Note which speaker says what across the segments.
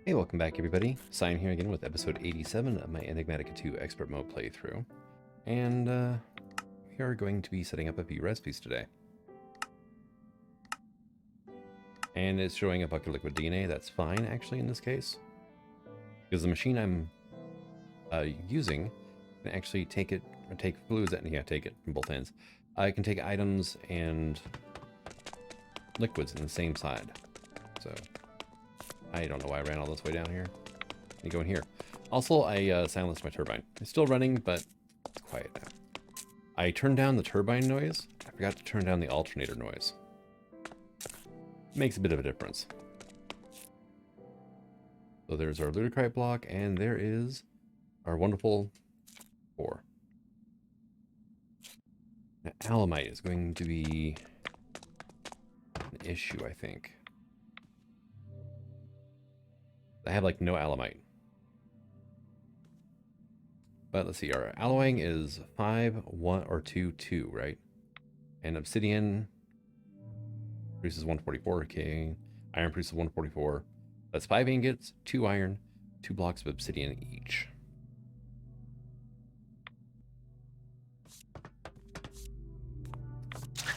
Speaker 1: Hey, welcome back everybody. Sign here again with episode 87 of my Enigmatica 2 Expert Mode playthrough. And we are going to be setting up a few recipes today. And it's showing a bucket of liquid DNA. That's fine actually in this case. Because the machine I'm using can actually take fluids and take it from both ends. I can take items and liquids in the same side. So I don't know why I ran all this way down here. Let me go in here. Also, I silenced my turbine. It's still running, but it's quiet now. I turned down the turbine noise. I forgot to turn down the alternator noise. Makes a bit of a difference. So there's our ludicrite block, and there is our wonderful ore. Now, alamite is going to be an issue, I think. I have like no alamite. But let's see, our alloying is 5, 1, or 2, 2, right? And obsidian produces 144, okay. Iron produces 144. That's 5 ingots, 2 iron, 2 blocks of obsidian each.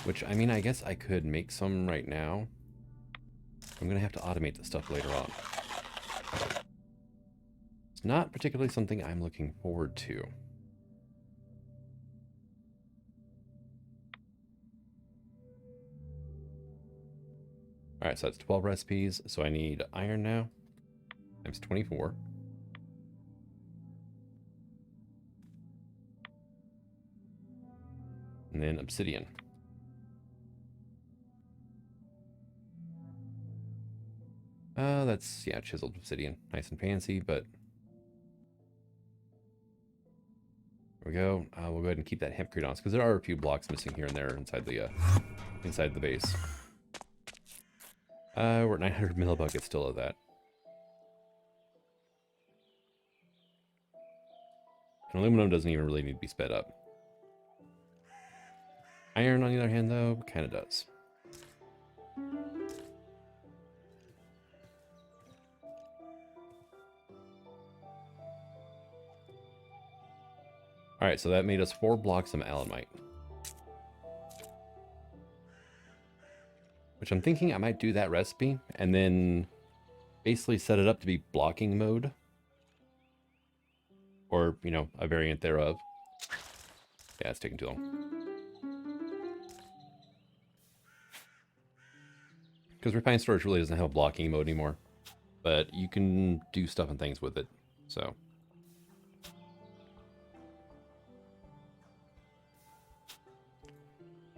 Speaker 1: Which, I mean, I guess I could make some right now. I'm gonna have to automate this stuff later on. It's not particularly something I'm looking forward to. Alright, so that's 12 recipes. So I need iron now. Times 24. And then obsidian. That's, yeah, chiseled obsidian. Nice and fancy, but... There we go. We'll go ahead and keep that hempcrete on us, because there are a few blocks missing here and there inside the base. We're at 900 millibuckets still of that. And aluminum doesn't even really need to be sped up. Iron, on the other hand, though, kind of does. Alright, so that made us 4 blocks of alamite. Which I'm thinking I might do that recipe, and then basically set it up to be blocking mode. Or, you know, a variant thereof. Yeah, it's taking too long. Because refined storage really doesn't have a blocking mode anymore. But you can do stuff and things with it, so...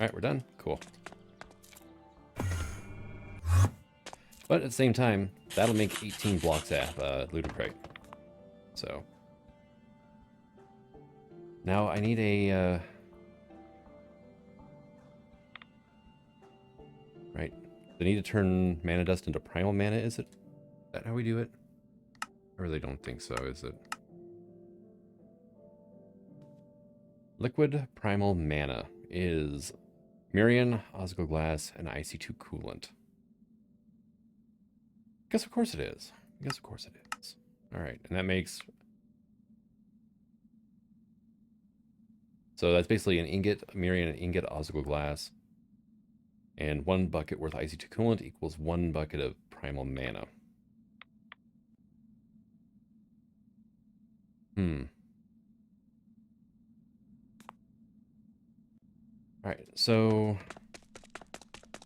Speaker 1: Alright, we're done. Cool. But at the same time, that'll make 18 blocks of ludicrite. So... Now I need a... Right. I need to turn mana dust into primal mana, is it? Is that how we do it? I really don't think so, is it? Liquid primal mana is Mirian, Osgo Glass, and IC2 coolant. Guess of course it is. Guess of course it is. Alright, and that makes... So that's basically an ingot, Mirian, an ingot, Osgo Glass. And 1 bucket worth IC2 coolant equals 1 bucket of primal mana. Alright, so...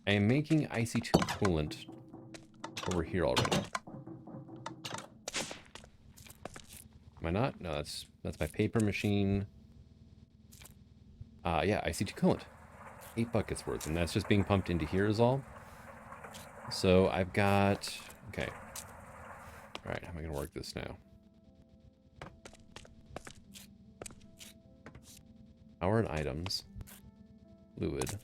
Speaker 1: I am making IC2 coolant over here already. Am I not? No, that's my paper machine. Yeah, IC2 coolant. 8 buckets worth, and that's just being pumped into here is all. So I've got... Okay. Alright, how am I going to work this now? Power and items. Fluid.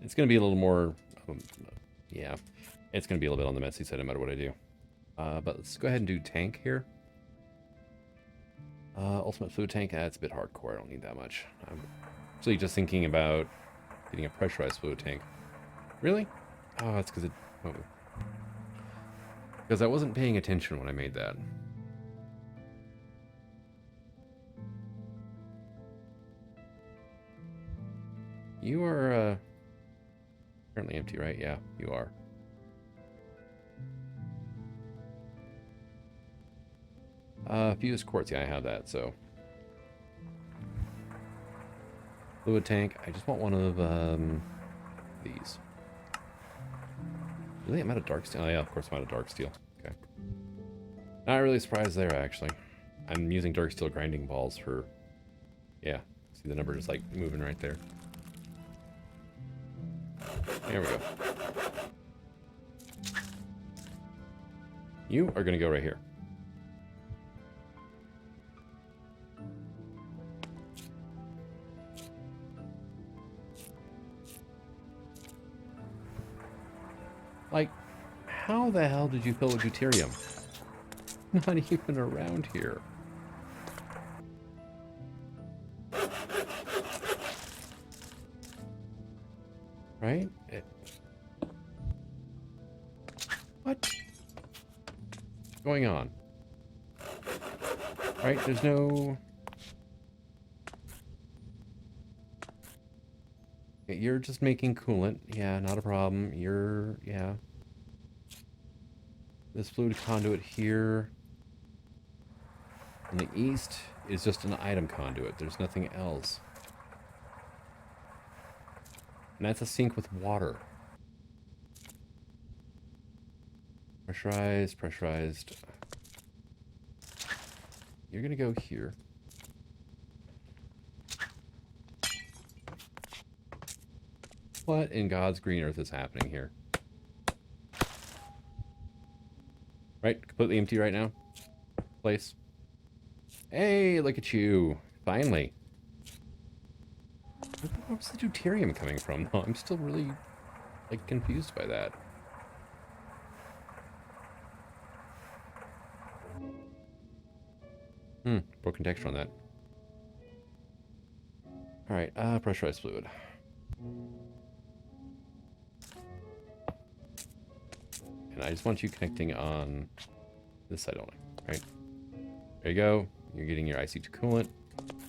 Speaker 1: It's going to be a little more... yeah, it's going to be a little bit on the messy side no matter what I do. But let's go ahead and do tank here. Ultimate fluid tank, that's a bit hardcore. I don't need that much. I'm actually just thinking about getting a pressurized fluid tank. Really? Oh, it's because because I wasn't paying attention when I made that. You are currently empty, right? Yeah, you are. Fused quartz, yeah, I have that, so. Fluid tank, I just want one of these. Really? I'm out of dark steel? Oh yeah, of course I'm out of dark steel. Okay. Not really surprised there, actually. I'm using dark steel grinding balls for... Yeah, see the number just like moving right there. There we go. You are going to go right here. Like, how the hell did you fill with deuterium? Not even around here. Right? What's going on? Right? There's no... You're just making coolant. Yeah, not a problem. You're... Yeah. This fluid conduit here on the east is just an item conduit. There's nothing else. And that's a sink with water. Pressurized, pressurized. You're gonna go here. What in God's green earth is happening here? Right? Completely empty right now? Place. Hey, look at you. Finally. Where's the deuterium coming from? No, I'm still really, like, confused by that. Broken texture on that. Alright, pressurized fluid. And I just want you connecting on this side only, right? There you go. You're getting your IC2 coolant.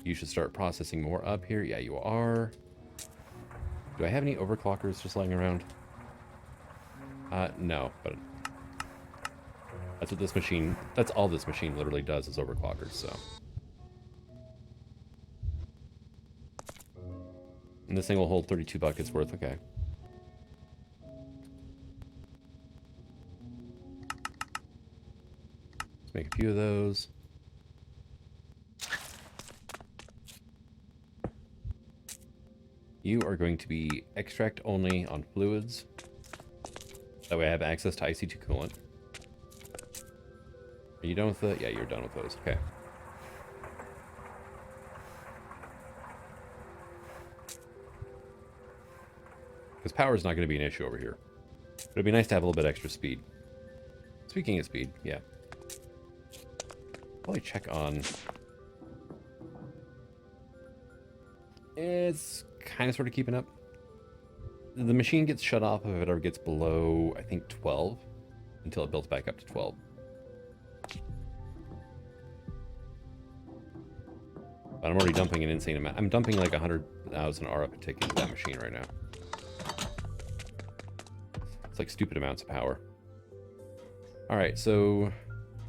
Speaker 1: You should start processing more up here. Yeah, you are. Do I have any overclockers just lying around? No, but that's what this machine, that's all this machine literally does is overclockers, so. And this thing will hold 32 buckets worth, okay. Let's make a few of those. You are going to be extract only on fluids. That way I have access to IC2 coolant. Are you done with the... Yeah, you're done with those. Okay. Because power is not going to be an issue over here. But it'd be nice to have a little bit extra speed. Speaking of speed, yeah. Probably check on... It's kind of sort of keeping up. The machine gets shut off if it ever gets below, I think, 12. Until it builds back up to 12. But I'm already dumping an insane amount. I'm dumping like 100,000 RF a tick into that machine right now. It's like stupid amounts of power. Alright, so...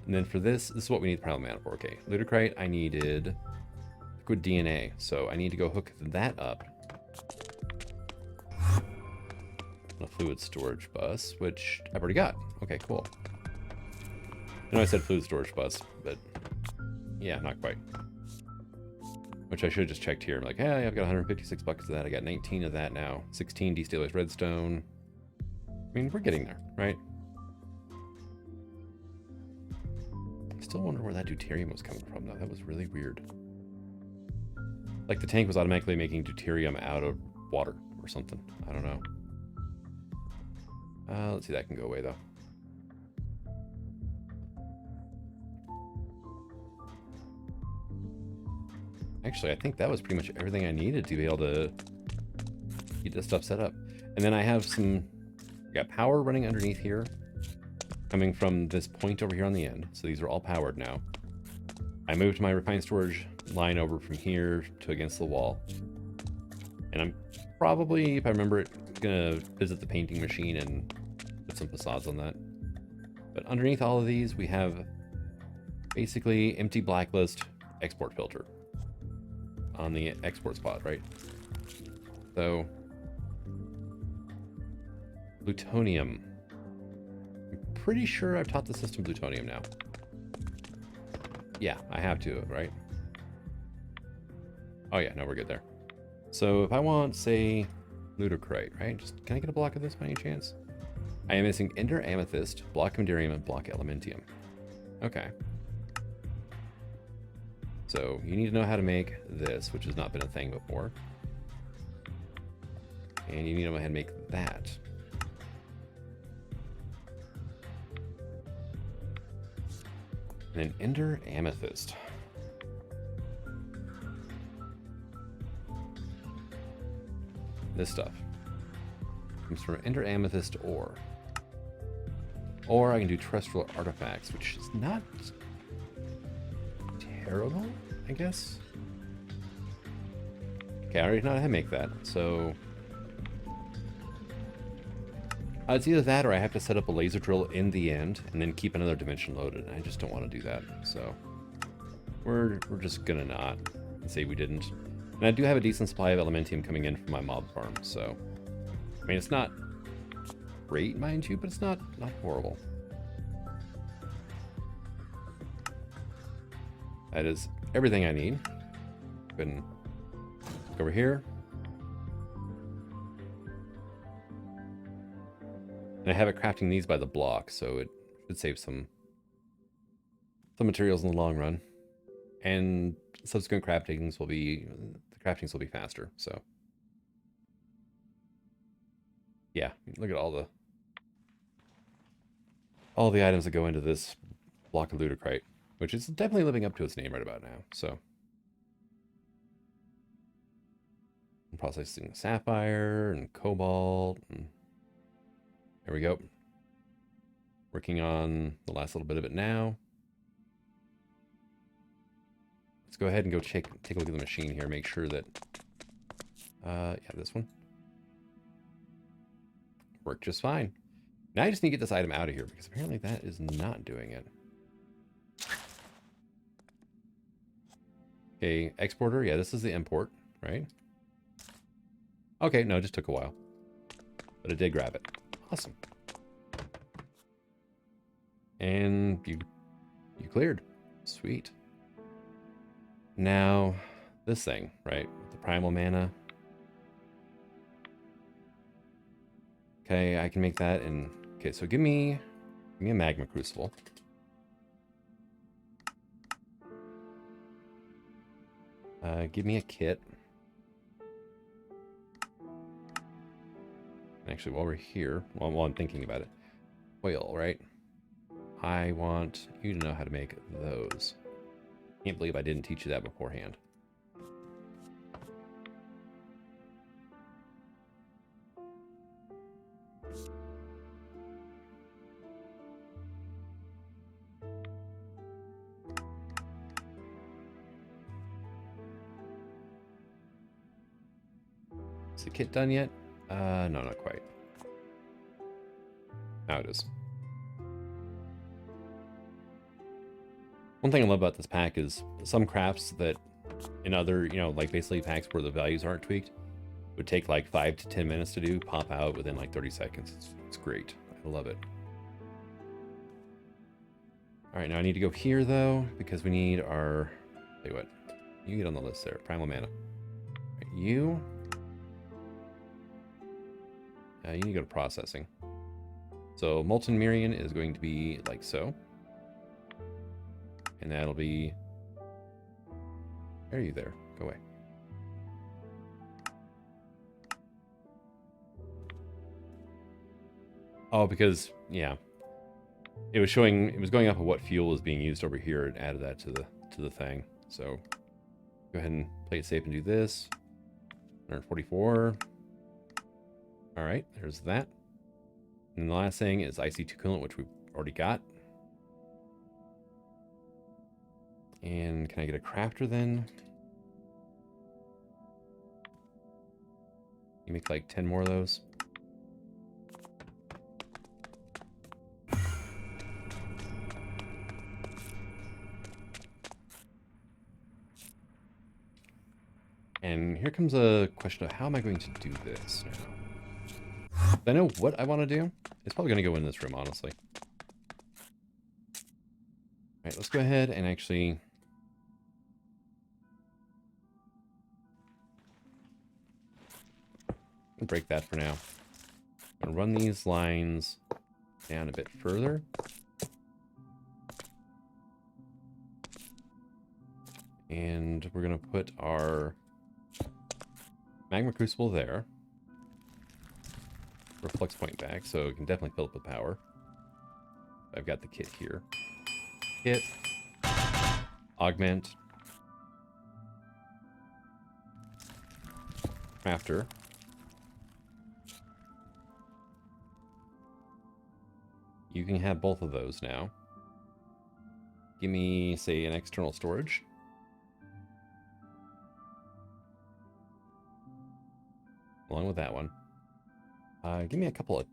Speaker 1: And then for this is what we need the mana for. Okay, Ludicrite, I needed liquid DNA. So I need to go hook that up. On a fluid storage bus, which I've already got. Okay, cool. I know I said fluid storage bus, but... Yeah, not quite. Which I should have just checked here. I'm like, hey, I've got 156 buckets of that. I got 19 of that now. 16 destabilized redstone. I mean, we're getting there, right? I still wonder where that deuterium was coming from, though. That was really weird. Like the tank was automatically making deuterium out of water or something. I don't know. Let's see, that can go away, though. Actually, I think that was pretty much everything I needed to be able to get this stuff set up. And then I have some We got power running underneath here, coming from this point over here on the end. So these are all powered now. I moved my refined storage line over from here to against the wall. And I'm probably, if I remember it, gonna visit the painting machine and put some facades on that. But underneath all of these, we have basically empty blacklist export filter on the export spot, right? So, plutonium. I'm pretty sure I've taught the system plutonium now. Yeah, I have to, right? Oh yeah, no, we're good there. So if I want, say, ludocrite, right? Just, can I get a block of this by any chance? I am missing ender amethyst, block condarium, and block elementium. Okay. So you need to know how to make this, which has not been a thing before. And you need to know how to make that. And then ender amethyst. This stuff comes from ender amethyst ore. Or I can do terrestrial artifacts, which is not terrible, I guess. Okay, I already know how to make that, so it's either that or I have to set up a laser drill in the end and then keep another dimension loaded. And I just don't want to do that, so we're just gonna not and say we didn't. And I do have a decent supply of elementium coming in from my mob farm, so I mean it's not great, mind you, but it's not horrible. That is everything I need. Go ahead and go over here. And I have it crafting these by the block, so it should save some materials in the long run. And subsequent craftings will be, the craftings will be faster, so. Yeah, look at all the items that go into this block of ludocrite, which is definitely living up to its name right about now, so. I'm processing sapphire and cobalt, and there we go. Working on the last little bit of it now. Let's go ahead and go take a look at the machine here, make sure that, yeah, this one worked just fine. Now I just need to get this item out of here because apparently that is not doing it. Okay, exporter. Yeah, this is the import, right? Okay, no, it just took a while. But it did grab it. Awesome. And you cleared. Sweet. Now, this thing, right? The primal mana. Okay, I can make that in... Okay, so give me a magma crucible. Give me a kit. Actually, while we're here, while I'm thinking about it, oil, right? I want you to know how to make those. Can't believe I didn't teach you that beforehand. Is the kit done yet? No, not quite. Now it is. One thing I love about this pack is some crafts that in other, like basically packs where the values aren't tweaked would take like 5 to 10 minutes to do, pop out within like 30 seconds. It's great. I love it. All right, now I need to go here though, because we need our, tell you what, you get on the list there, primal mana. Right, you need to go to processing. So molten Mirian is going to be like so. And that'll be... Where are you there? Go away. Oh, because, yeah. It was going off of what fuel is being used over here and added that to the thing. So go ahead and play it safe and do this. 144. All right, there's that. And the last thing is IC2 coolant, which we've already got. And can I get a crafter then? You make like 10 more of those. And here comes a question of how am I going to do this now? I know what I want to do. It's probably going to go in this room, honestly. Alright, let's go ahead and actually... break that for now. I'm going to run these lines down a bit further. And we're going to put our magma crucible there. For flux point back, so it can definitely fill up with power. I've got the kit here. Kit. Augment. Crafter. You can have both of those now. Give me, say, an external storage. Along with that one. Give me a couple of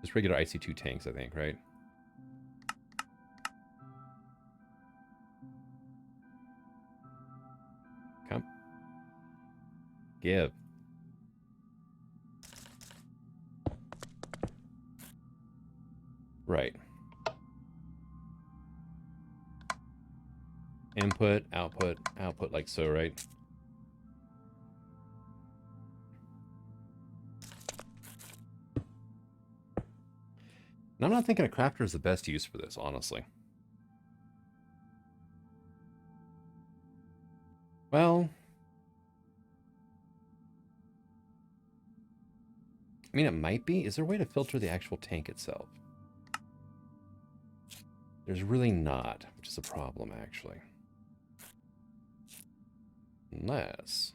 Speaker 1: just regular IC2 tanks, I think, right? Come. Give. Right. Input, output, output, like so, right? And I'm not thinking a crafter is the best use for this, honestly. Well... I mean, it might be. Is there a way to filter the actual tank itself? There's really not, which is a problem, actually. Unless...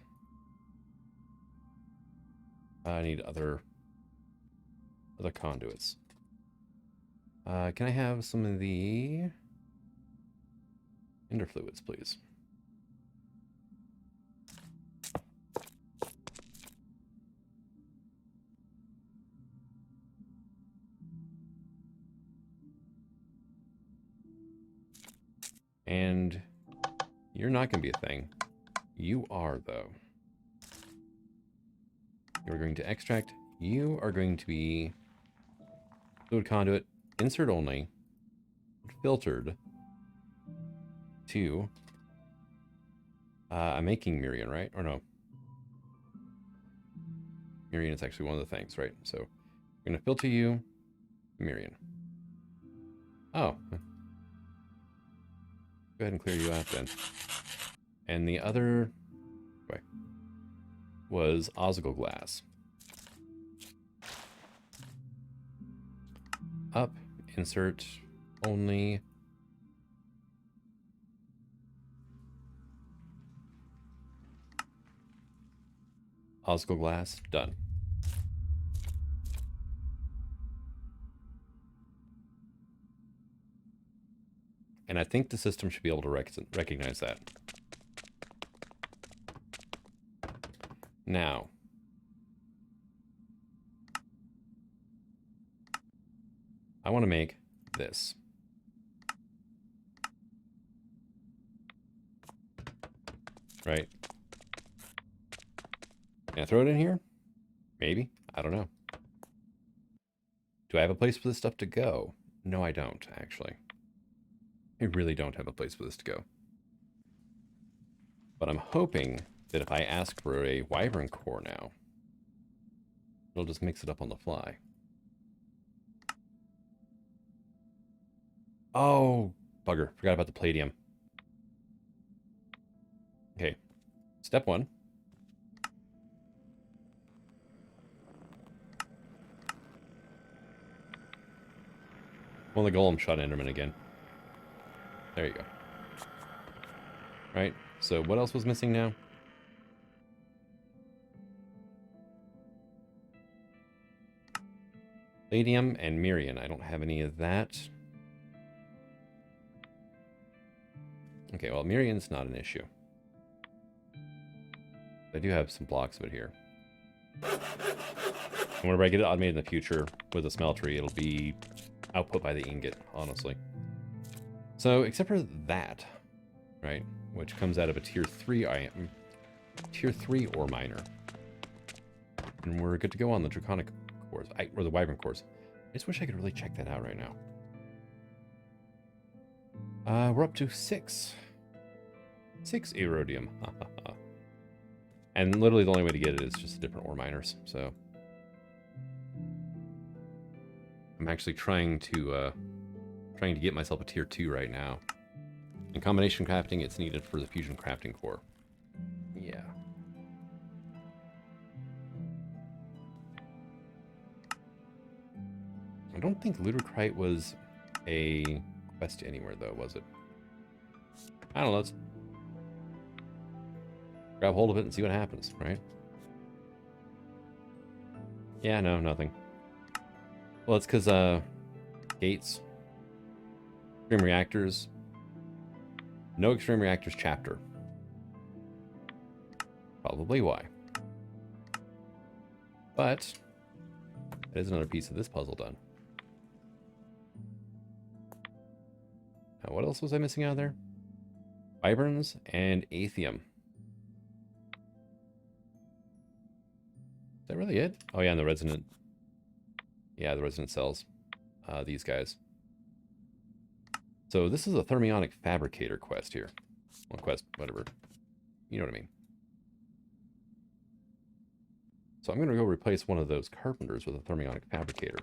Speaker 1: I need other conduits. Can I have some of the ender fluids, please? And you're not going to be a thing. You are, though. You're going to extract. You are going to be fluid conduit. Insert only, filtered to, I'm making Mirian, right? Or no? Mirian is actually one of the things, right? So, I'm going to filter you, Mirian. Oh. Go ahead and clear you out then. And the other, was Ozzel glass. Up. Insert only. Ozzel glass, done. And I think the system should be able to recognize that. Now, I want to make this. Right? Can I throw it in here? Maybe. I don't know. Do I have a place for this stuff to go? No, I don't, actually. I really don't have a place for this to go. But I'm hoping that if I ask for a wyvern core now, it'll just mix it up on the fly. Oh, bugger. Forgot about the palladium. Okay. Step one. Well, the golem shot Enderman again. There you go. Right. So what else was missing now? Palladium and Mirian. I don't have any of that. Okay, well, Mirian's not an issue. I do have some blocks of it here. And whenever I get it automated in the future with a smeltery, it'll be output by the ingot, honestly. So, except for that, right, which comes out of a tier 3 item, tier 3 ore miner. And we're good to go on the Draconic cores, or the Wyvern cores. I just wish I could really check that out right now. We're up to 6. 6 Erodium. And literally the only way to get it is just different ore miners, so... I'm actually trying to get myself a tier 2 right now. In combination crafting, it's needed for the fusion crafting core. Yeah. I don't think Ludicrite was a quest anywhere, though, was it? I don't know, let's grab hold of it and see what happens, right? Yeah, no, nothing. Well, it's because, gates, extreme reactors, no extreme reactors chapter. Probably why. But, there's another piece of this puzzle done. Now, what else was I missing out of there? Wyverns and Aethium. Is that really it? Oh yeah, and the resonant. Yeah, the resonant cells. These guys. So this is a thermionic fabricator quest here. Well, quest, whatever. You know what I mean. So I'm going to go replace one of those carpenters with a thermionic fabricator.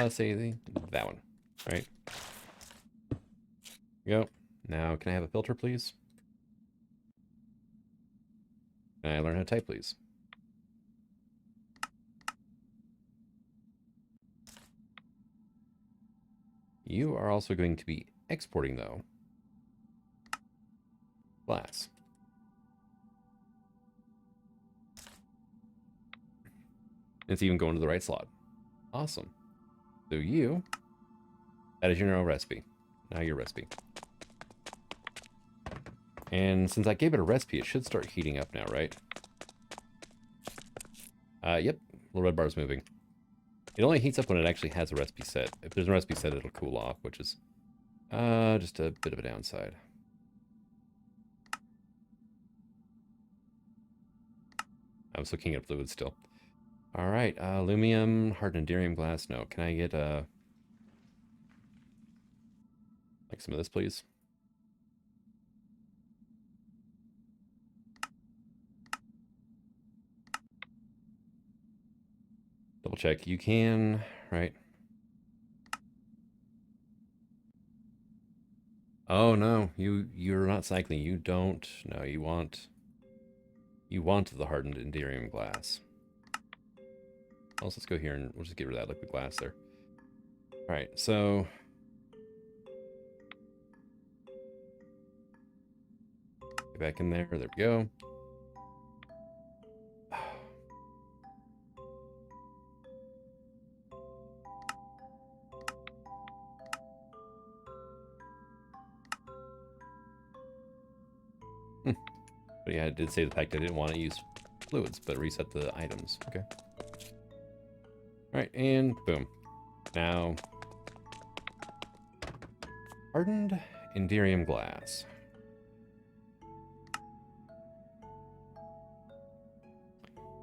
Speaker 1: Say that one, right? Go. Now, can I have a filter, please? Can I learn how to type, please? You are also going to be exporting, though, glass. It's even going to the right slot. Awesome. So you, that is your new recipe. Now your recipe. And since I gave it a recipe, it should start heating up now, right? Yep. Little red bar's moving. It only heats up when it actually has a recipe set. If there's a recipe set, it'll cool off, which is just a bit of a downside. I'm still looking at fluid still. All right, aluminum, hardened Enderium glass. No, can I get like some of this, please? Double check. You can, right? Oh no, you're not cycling. You don't. No, you want the hardened Enderium glass. Also, let's go here and we'll just get rid of that liquid glass there. All right, so get back in there. There we go. But yeah, I did say the fact I didn't want to use fluids, but reset the items. Okay. All right, and boom. Now, hardened Enderium glass.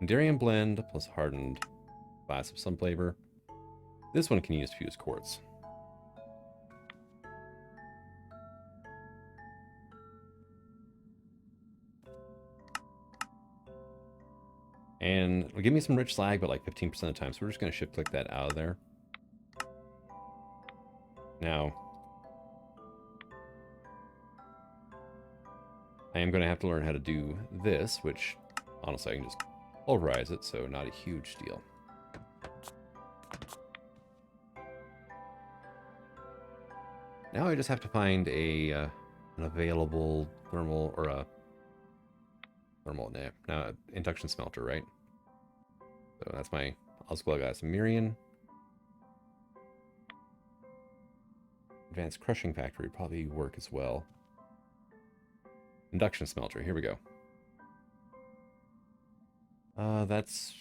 Speaker 1: Enderium blend plus hardened glass of some flavor. This one can use fused quartz. And it'll give me some rich slag, but like 15% of the time. So we're just going to shift click that out of there. Now, I am going to have to learn how to do this, which honestly I can just pulverize it, so not a huge deal. Now I just have to find a an available thermal or a thermal, now induction smelter, right? So So that's my Oswald glass. Mirian. Advanced crushing factory would probably work as well. Induction smelter. Here we go. That's...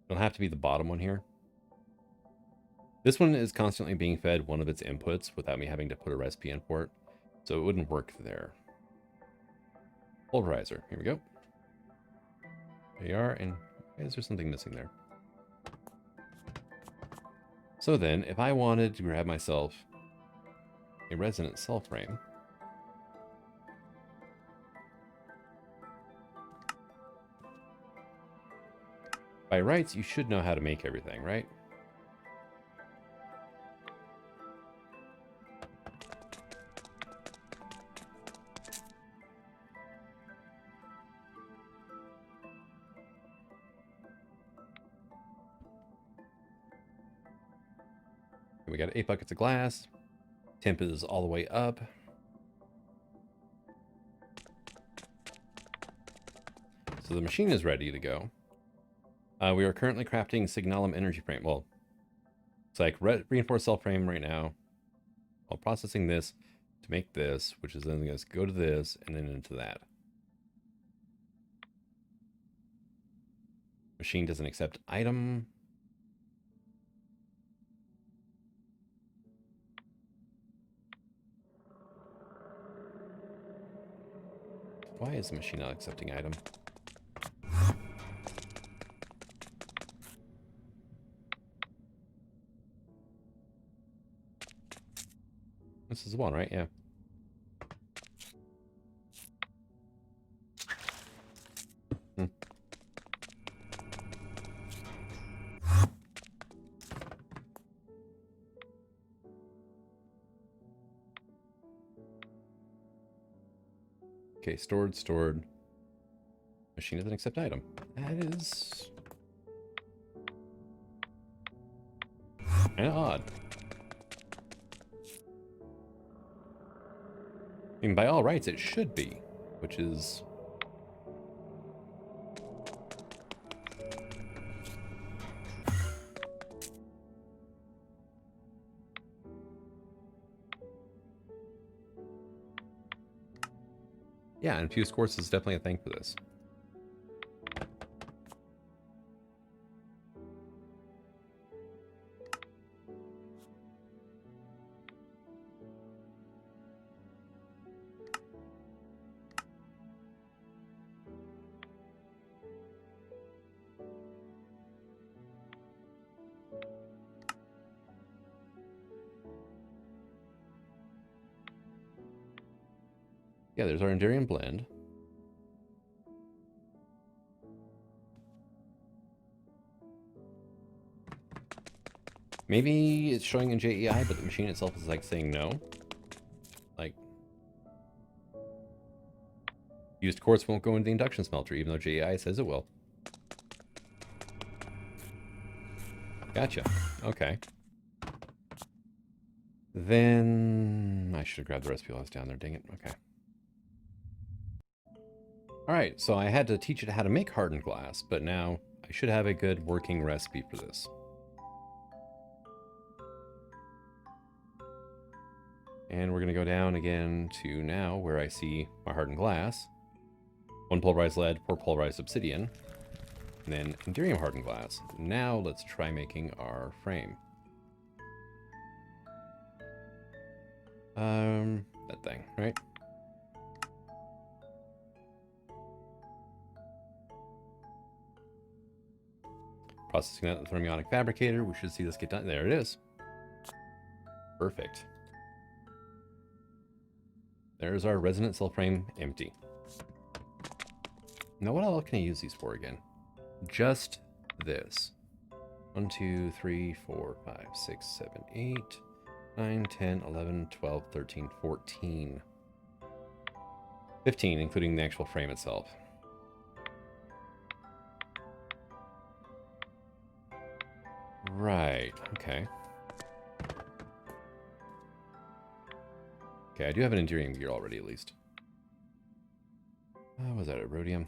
Speaker 1: It'll have to be the bottom one here. This one is constantly being fed one of its inputs without me having to put a recipe in for it. So it wouldn't work there. Pulverizer. Here we go. There you are. And is there something missing there? So then, if I wanted to grab myself a resonant cell frame, by rights, you should know how to make everything, right? We got 8 buckets of glass. Temp is all the way up. So the machine is ready to go. We are currently crafting Signalum energy frame. Well, it's like reinforced cell frame right now. While processing this to make this, which is then going to go to this and then into that. Machine doesn't accept item. Why is the machine not accepting item? This is the one, right? Yeah. Okay, stored. Machine doesn't accept item. That is kind of odd. I mean, by all rights, it should be, which is... Yeah, and Fuse Quartz is definitely a thing for this. Yeah, there's our Endurium blend. Maybe it's showing in JEI, but the machine itself is like saying no. Like, used quartz won't go into the induction smelter, even though JEI says it will. Gotcha. Okay. Then I should have grabbed the recipe while I was down there. Dang it. Okay. All right, so I had to teach it how to make hardened glass, but now I should have a good working recipe for this. And we're going to go down again to now where I see my hardened glass. 1 pulverized lead, 4 pulverized obsidian, and then Endurium hardened glass. Now let's try making our frame. That thing, right? Processing that with the thermionic fabricator. We should see this get done. There it is. Perfect. There's our resonant cell frame empty. Now what else can I use these for again? Just this. 1, 2, 3, 4, 5, 6, 7, 8, 9, 10, 11, 12, 13, 14. 15, including the actual frame itself. Right, okay. Okay, I do have an endearing gear already, at least. Was that a rhodium?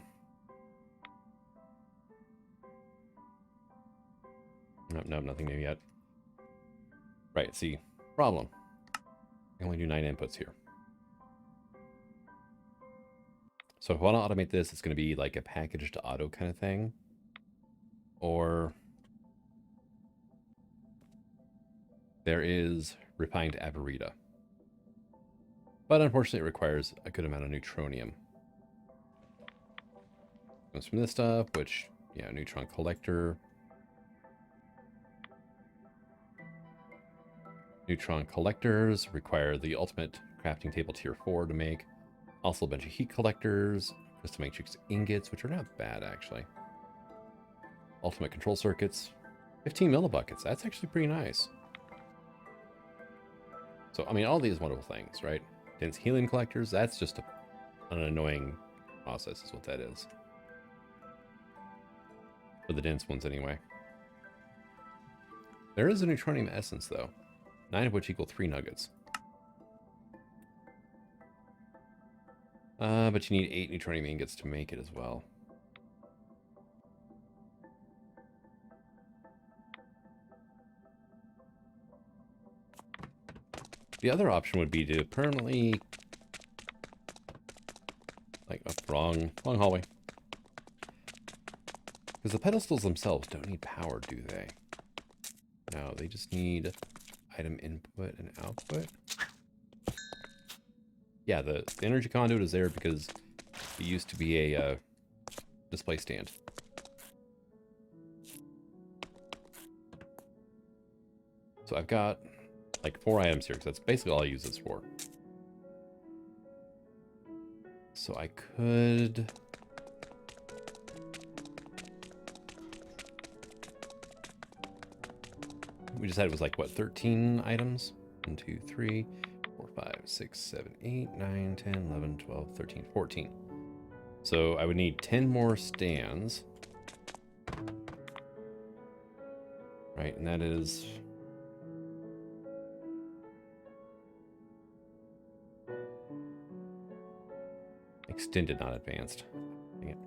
Speaker 1: Nope, nope, nothing new yet. Right, see, problem. I only do 9 inputs here. So if I want to automate this, it's going to be like a package to auto kind of thing. Or there is refined averita. But unfortunately, it requires a good amount of neutronium. Comes from this stuff, which, yeah, neutron collector. Neutron collectors require the ultimate crafting table tier 4 to make. Also a bunch of heat collectors, crystal matrix ingots, which are not bad, actually. Ultimate control circuits. 15 millibuckets. That's actually pretty nice. So, I mean, all these wonderful things, right? Dense helium collectors, that's just an annoying process is what that is. For the dense ones, anyway. There is a neutronium essence, though. 9 of which equal 3 nuggets. But you need 8 neutronium ingots to make it as well. The other option would be to permanently... Like, wrong hallway. Because the pedestals themselves don't need power, do they? No, they just need item input and output. Yeah, the energy conduit is there because it used to be a display stand. So I've got like 4 items here, because that's basically all I use this for. So I could... We decided it was like, what, 13 items? 1, 2, 3, 4, 5, 6, 7, 8, 9, 10, 11, 12, 13, 14. So I would need 10 more stands. Right, and that is... Extended, not advanced. Dang it.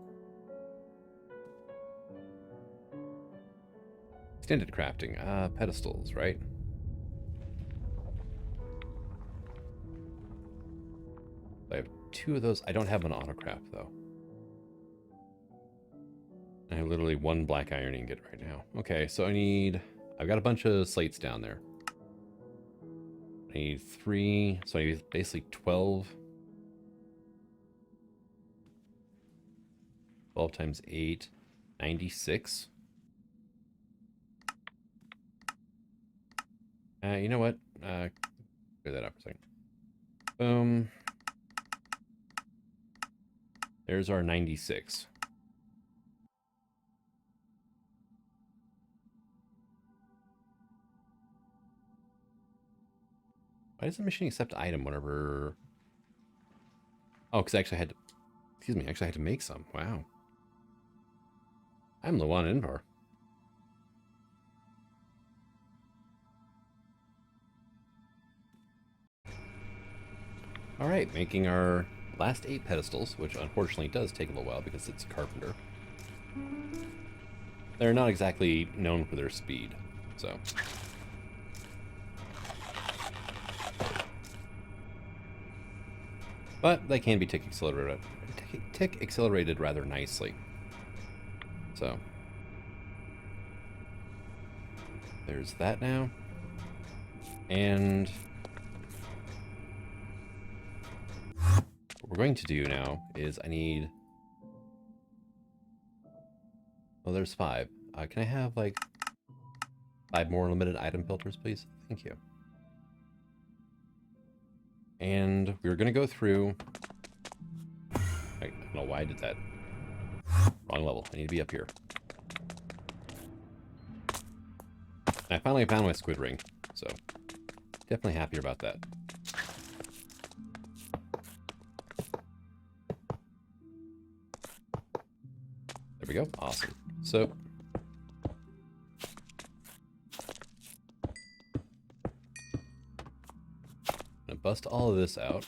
Speaker 1: Extended crafting. Pedestals, right? I have 2 of those. I don't have an autocraft, though. I have literally 1 black iron ingot right now. Okay, so I've got a bunch of slates down there. I need 3, so I need basically 12. 12 times 8, 96. You know what? Clear that up for a second. Boom. There's our 96. Why does the machine accept item whenever... Oh, because I actually had to... Excuse me, I actually had to make some. Wow. I'm low on Invar. Alright, making our last 8 pedestals, which unfortunately does take a little while because it's a carpenter. They're not exactly known for their speed, so... But they can be tick accelerated rather nicely. So, there's that now. And what we're going to do now is I need... Oh, there's 5. Can I have, like, 5 more limited item filters, please? Thank you. And we're going to go through... I don't know why I did that. Wrong level. I need to be up here. I finally found my squid ring, so definitely happier about that. There we go. Awesome. So I'm gonna bust all of this out.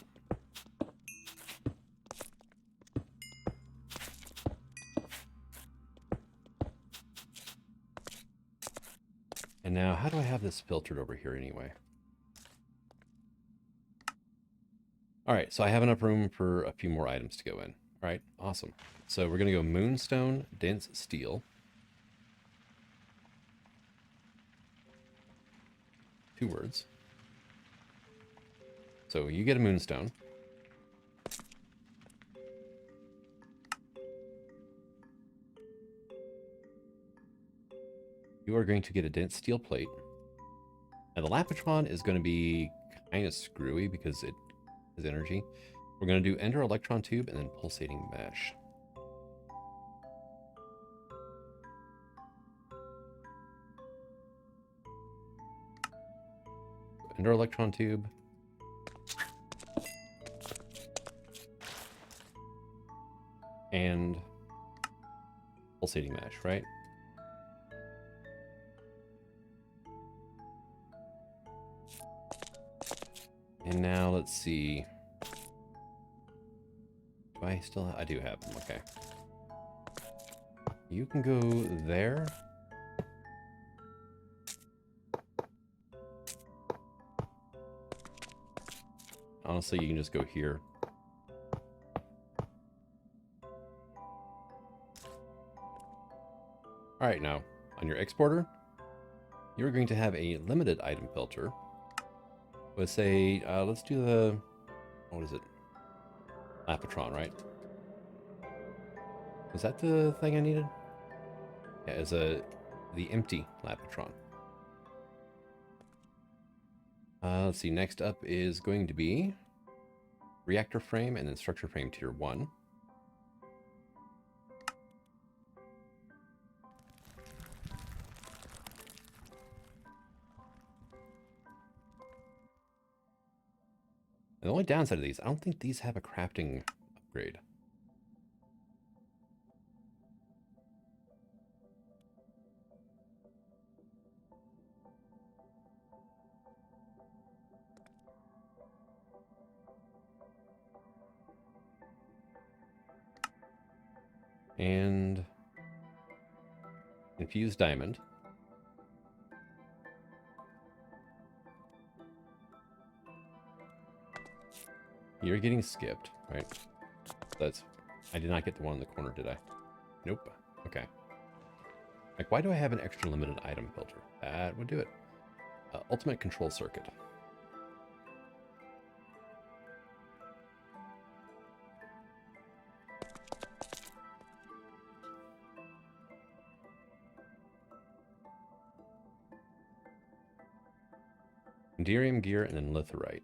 Speaker 1: And now, how do I have this filtered over here anyway? All right, so I have enough room for a few more items to go in. All right, awesome. So we're going to go moonstone, dense steel. 2 words. So you get a moonstone. You are going to get a dense steel plate. Now the Lapitron is going to be kind of screwy because it has energy. We're going to do ender electron tube and then pulsating mesh. Ender electron tube. And pulsating mesh, right? And now let's see. Do I still I do have them, okay. You can go there. Honestly, you can just go here. All right, now on your exporter, you're going to have a limited item filter. Let's say, let's do the, what is it? Lapitron, right? Was that the thing I needed? Yeah, it's the empty Lapitron. Let's see, next up is going to be reactor frame and then structure frame tier 1. And the only downside of these, I don't think these have a crafting upgrade. And infused diamond. You're getting skipped, right? That's, I did not get the one in the corner, did I? Nope. Okay. Like, why do I have an extra limited item filter? That would do it. Ultimate control circuit. Enderium gear and then litherite.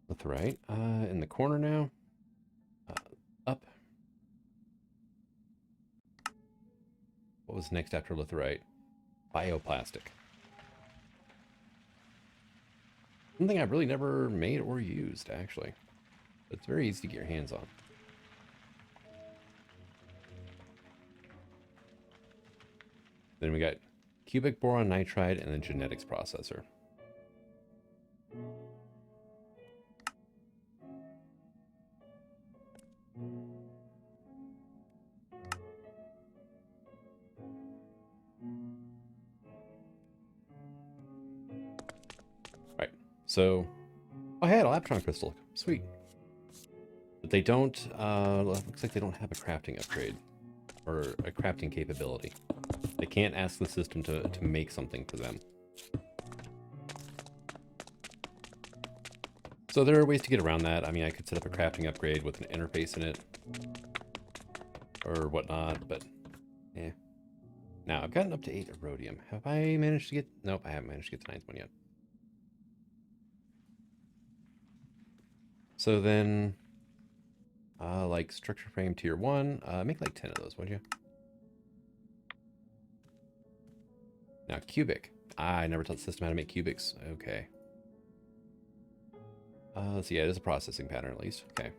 Speaker 1: Litherite. In the corner now. Up. What was next after litherite? Bioplastic. Something I've really never made or used, actually. But it's very easy to get your hands on. Then we got cubic boron nitride and then genetics processor. Right, so I had a Lapitron crystal. Sweet. But they don't, looks like they don't have a crafting upgrade or a crafting capability. They can't ask the system to make something for them. So there are ways to get around that. I mean, I could set up a crafting upgrade with an interface in it or whatnot, but yeah. Now, I've gotten up to 8 rhodium. Have I managed to get... Nope, I haven't managed to get the 9th one yet. So then, like structure frame tier 1, make like 10 of those, would you? Now, cubic. I never taught the system how to make cubics. Okay. Let's see, yeah, it is a processing pattern at least. Okay.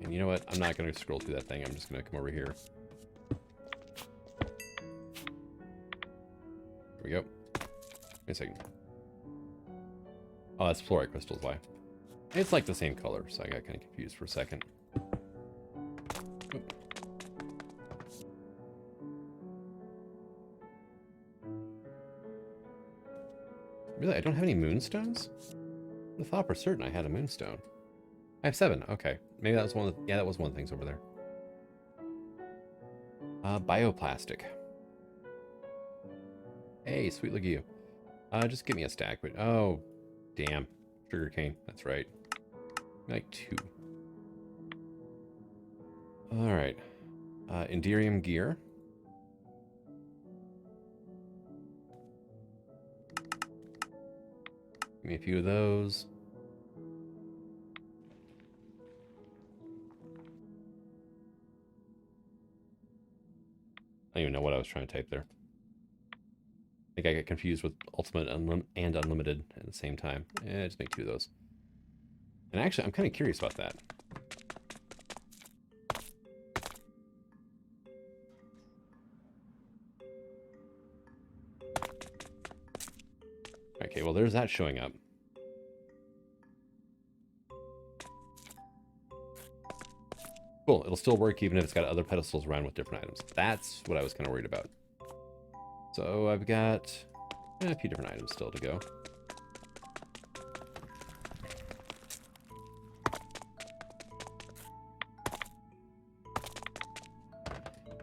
Speaker 1: And you know what? I'm not going to scroll through that thing. I'm just going to come over here. Here we go. Wait a second. Oh, that's fluorite crystals, why? It's like the same color, so I got kind of confused for a second. Oop. Really? I don't have any moonstones? I thought for certain I had a moonstone. I have 7. Okay. Maybe that was one of the... Yeah, that was one of the things over there. Bioplastic. Hey, sweet look at you. Just give me a stack. But oh, damn. Sugarcane. That's right. Like 2. Alright. Enderium gear. Give me a few of those. I don't even know what I was trying to type there. I think I get confused with ultimate and unlimited at the same time. Just make 2 of those. And actually, I'm kind of curious about that. Okay, well, there's that showing up. Cool, it'll still work even if it's got other pedestals around with different items. That's what I was kind of worried about. So I've got a few different items still to go.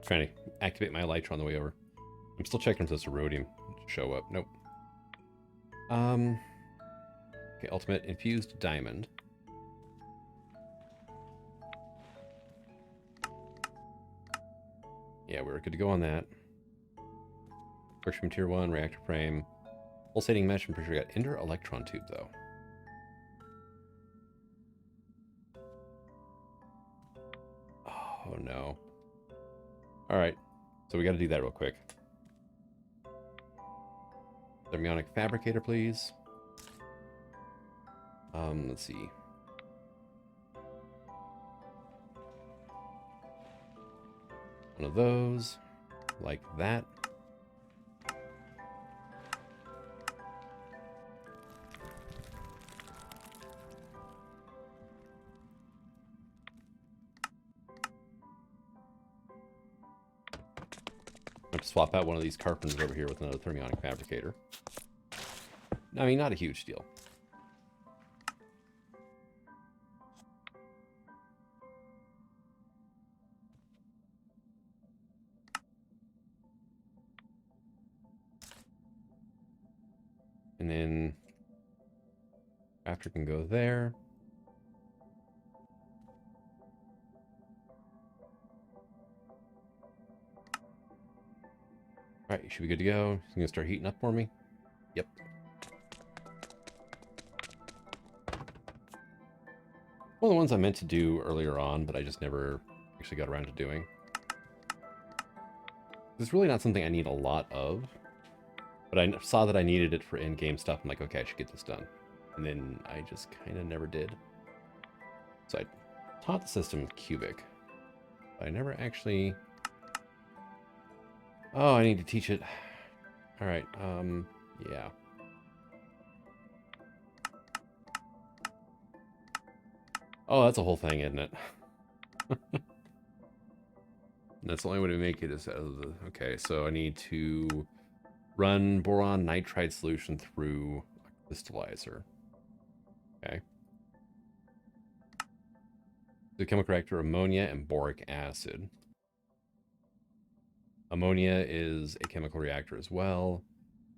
Speaker 1: Trying to activate my elytra on the way over. I'm still checking if this rhodium show up. Nope. Okay, ultimate infused diamond. Yeah, we're good to go on that. Workshop tier 1, reactor frame. Pulsating mesh, I'm pretty sure we got ender electron tube though. Oh no. Alright, so we gotta do that real quick. Thermionic fabricator, please. Let's see. One of those, like that. I'm going to swap out one of these carpenters over here with another thermionic fabricator. I mean, not a huge deal. And then after can go there. All right, you should be good to go. It's gonna start heating up for me. Yep. One of the ones I meant to do earlier on, but I just never actually got around to doing. It's really not something I need a lot of, but I saw that I needed it for in-game stuff. I'm like, okay, I should get this done. And then I just kind of never did. So I taught the system cubic, but I never actually... Oh, I need to teach it. All right, yeah. Oh, that's a whole thing, isn't it? That's the only way to make it is out of the... Okay, so I need to run boron nitride solution through a crystallizer. Okay. The chemical reactor, ammonia and boric acid. Ammonia is a chemical reactor as well.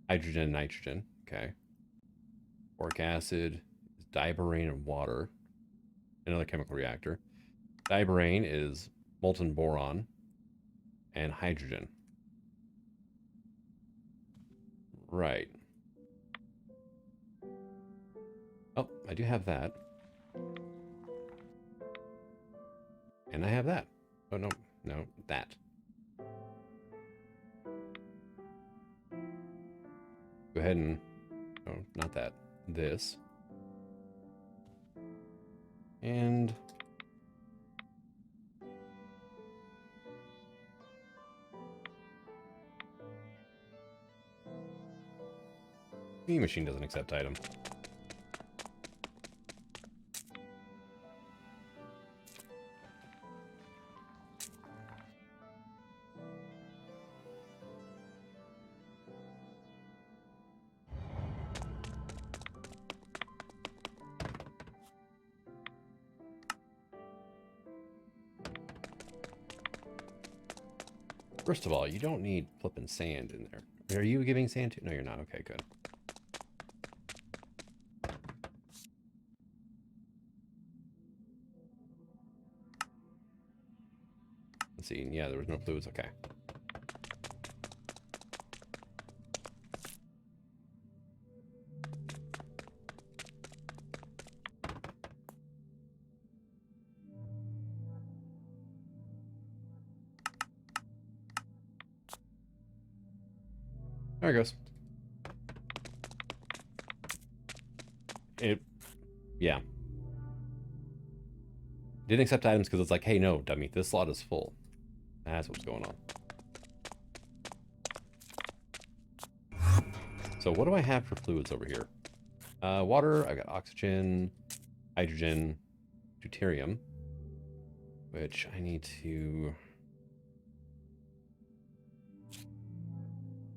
Speaker 1: Hydrogen and nitrogen. Okay. Boric acid is diborane and water. Another chemical reactor. Diborane is molten boron and hydrogen. Right. Oh, I do have that. And I have that. Oh, no. No, that. Go ahead and... Oh, not that. This. And the machine doesn't accept item. First of all, you don't need flipping sand in there. Are you giving sand to? No, you're not. Okay, good. Let's see. Yeah, there was no fluids. Okay. There it goes. Yeah. Didn't accept items because it's like, hey, no, dummy, this slot is full. That's what's going on. So what do I have for fluids over here? Water, I've got oxygen, hydrogen, deuterium, which I need to...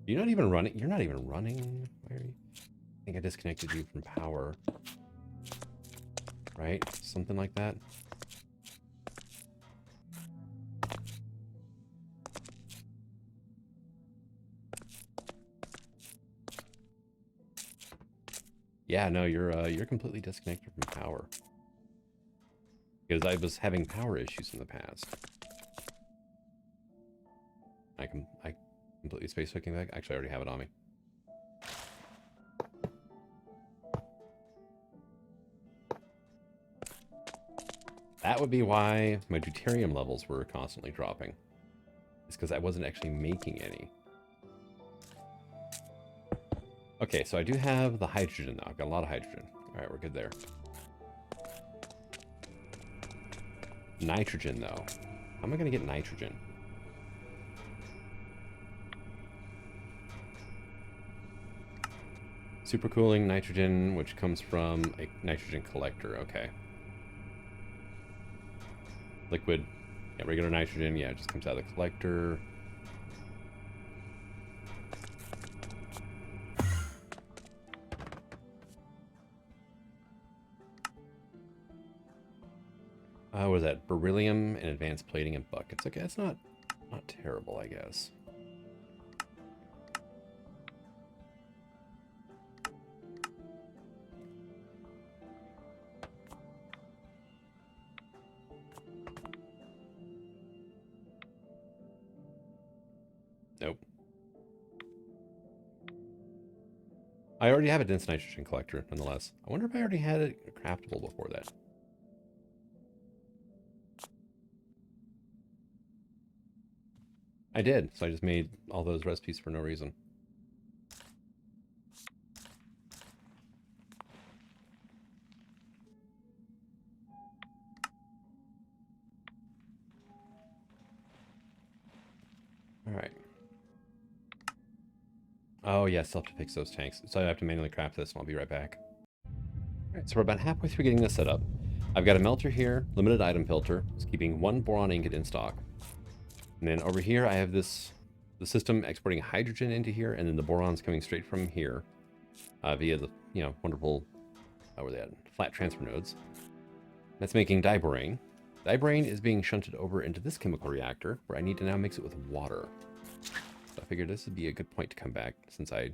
Speaker 1: You're not even running? You're not even running? Why are you... I think I disconnected you from power. Right? Something like that. Yeah, no, you're completely disconnected from power. Because I was having power issues in the past. I completely space hooking back. Actually, I already have it on me. That would be why my deuterium levels were constantly dropping. It's because I wasn't actually making any. Okay, so I do have the hydrogen now. I've got a lot of hydrogen. All right, we're good there. Nitrogen, though. How am I going to get nitrogen? Supercooling nitrogen, which comes from a nitrogen collector. Okay. Liquid. Yeah, regular nitrogen. Yeah, it just comes out of the collector. What is that? Beryllium and advanced plating and buckets. Okay, it's not terrible, I guess. Nope. I already have a dense nitrogen collector, nonetheless. I wonder if I already had it craftable before that. I did, so I just made all those recipes for no reason. Alright. Oh, yeah, still have to fix those tanks. So I have to manually craft this, and I'll be right back. Alright, so we're about halfway through getting this set up. I've got a melter here, limited item filter. It's keeping 1 boron ingot in stock. And then over here, I have the system exporting hydrogen into here, and then the boron's coming straight from here via the, wonderful, where they at? Flat transfer nodes. That's making diborane. Diborane is being shunted over into this chemical reactor, where I need to now mix it with water. So I figured this would be a good point to come back, since I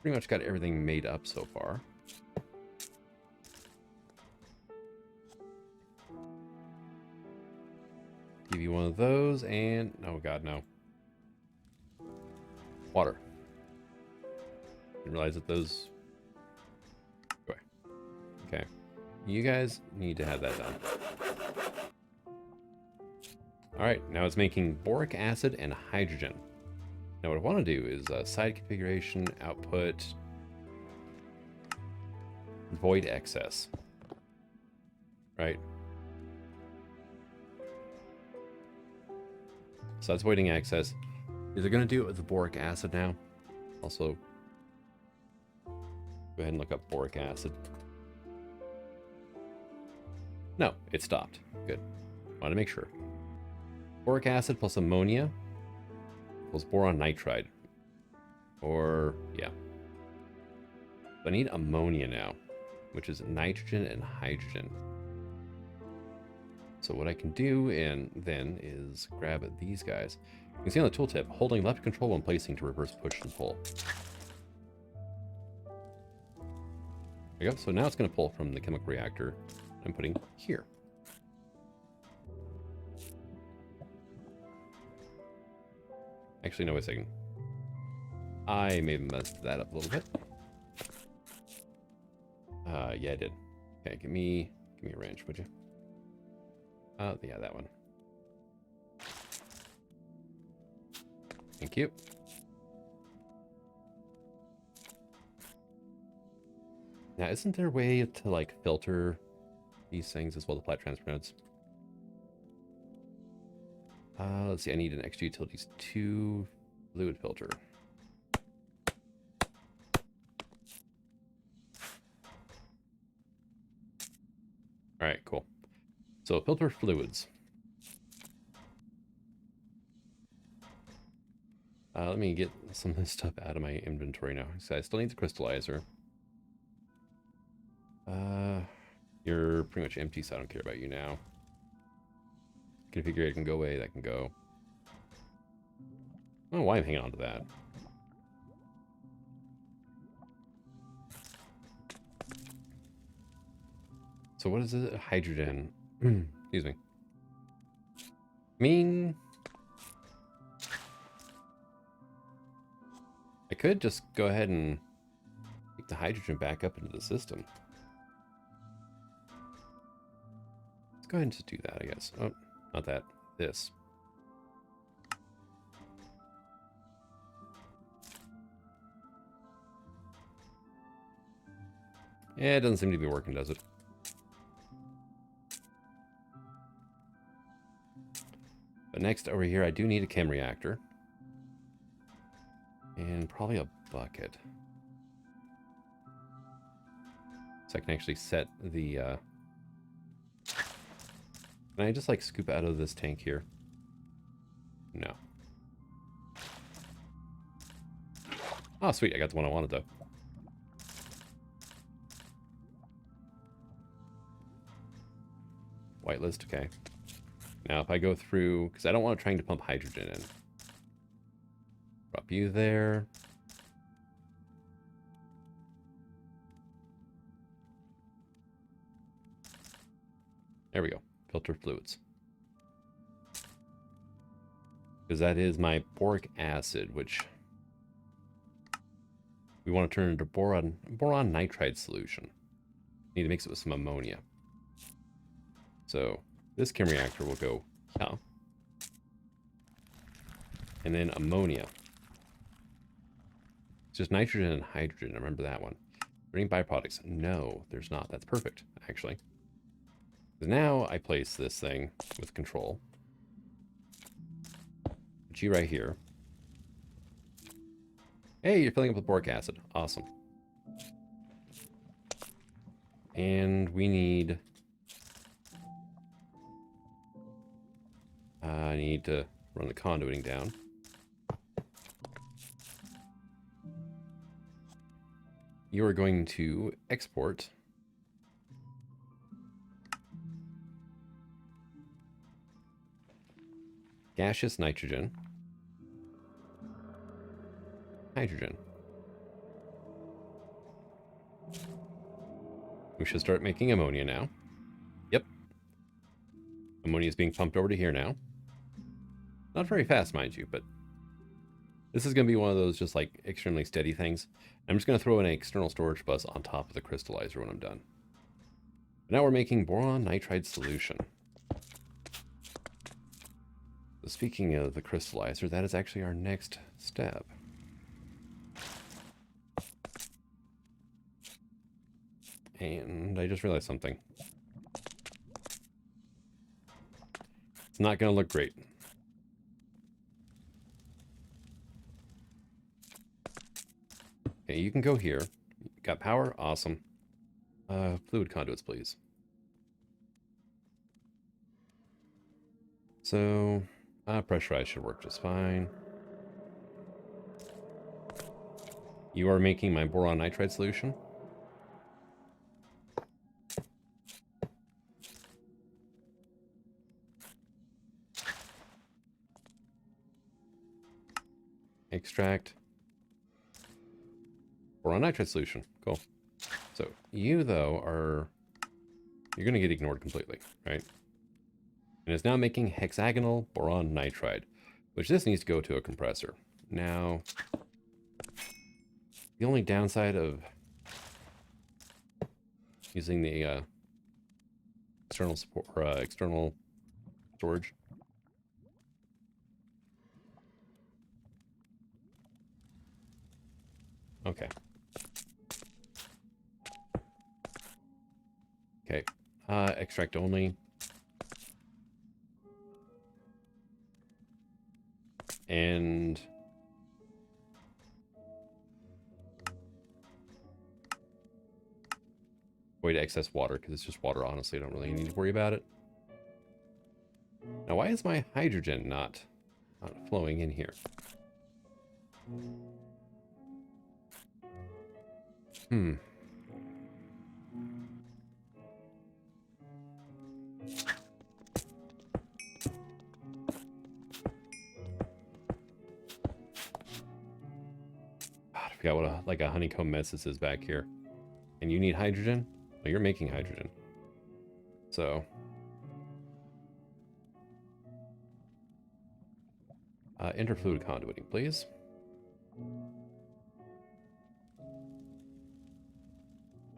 Speaker 1: pretty much got everything made up so far. Give you one of those, and... oh god, no. Water. Didn't realize that those... okay. You guys need to have that done. Alright, now it's making boric acid and hydrogen. Now what I want to do is side configuration, output, void excess. right? So that's waiting access. Is it going to do it with the boric acid now? Also, go ahead and look up boric acid. No, it stopped. Good. Want to make sure. Boric acid plus ammonia equals boron nitride. Or, yeah. So I need ammonia now, which is nitrogen and hydrogen. So what I can do then is grab these guys. You can see on the tooltip, holding left control when placing to reverse push and pull. There you go. So now it's going to pull from the chemical reactor I'm putting here. Actually, no, wait a second. I may have messed that up a little bit. Yeah, I did. Okay, give me a wrench, would you? Yeah, that one. Thank you. Now, isn't there a way to, like, filter these things as well, the plat transfer nodes? Let's see, I need an extra utilities 2 fluid filter. All right, cool. So filter fluids. Let me get some of this stuff out of my inventory now. So I still need the crystallizer. You're pretty much empty, so I don't care about you now. Configure it can go away, that can go. I don't know why I'm hanging on to that. So what is it? Hydrogen. Excuse me. I mean, I could just go ahead and take the hydrogen back up into the system. Let's go ahead and just do that, I guess. Oh, not that. This. Yeah, it doesn't seem to be working, does it? But next over here, I do need a chem reactor. And probably a bucket. So I can actually set the... Can I just, like, scoop out of this tank here? No. Oh, sweet. I got the one I wanted, though. Whitelist, okay. Now, if I go through... Because I don't want to try to pump hydrogen in. Drop you there. There we go. Filter fluids. Because that is my boric acid, which we want to turn into boron nitride solution. Need to mix it with some ammonia. So this chem reactor will go here. And then ammonia. It's just nitrogen and hydrogen. Remember that one. Any byproducts? No, there's not. That's perfect, actually. Now I place this thing with control. Put you right here. Hey, you're filling up with boric acid. Awesome. And we need... I need to run the conduiting down. You are going to export gaseous nitrogen, hydrogen. We should start making ammonia now. Yep. Ammonia is being pumped over to here now. Not very fast, mind you, but this is going to be one of those just like extremely steady things. I'm just going to throw in an external storage bus on top of the crystallizer when I'm done. But now we're making boron nitride solution. So speaking of the crystallizer, that is actually our next step. And I just realized something. It's not going to look great. Okay, you can go here. Got power? Awesome. Fluid conduits, please. So, pressurized should work just fine. You are making my boron nitride solution. Extract. Boron nitride solution. Cool. So, you, though, are... You're going to get ignored completely, right? And it's now making hexagonal boron nitride, which this needs to go to a compressor. Now, the only downside of using the external support or external storage. Okay. Okay. Extract only. And avoid excess water, because it's just water, honestly. I don't really need to worry about it. Now, why is my hydrogen not flowing in here? I forgot what like a honeycomb mess this is back here. And you need hydrogen? Well, you're making hydrogen. So... interfluid conduiting, please.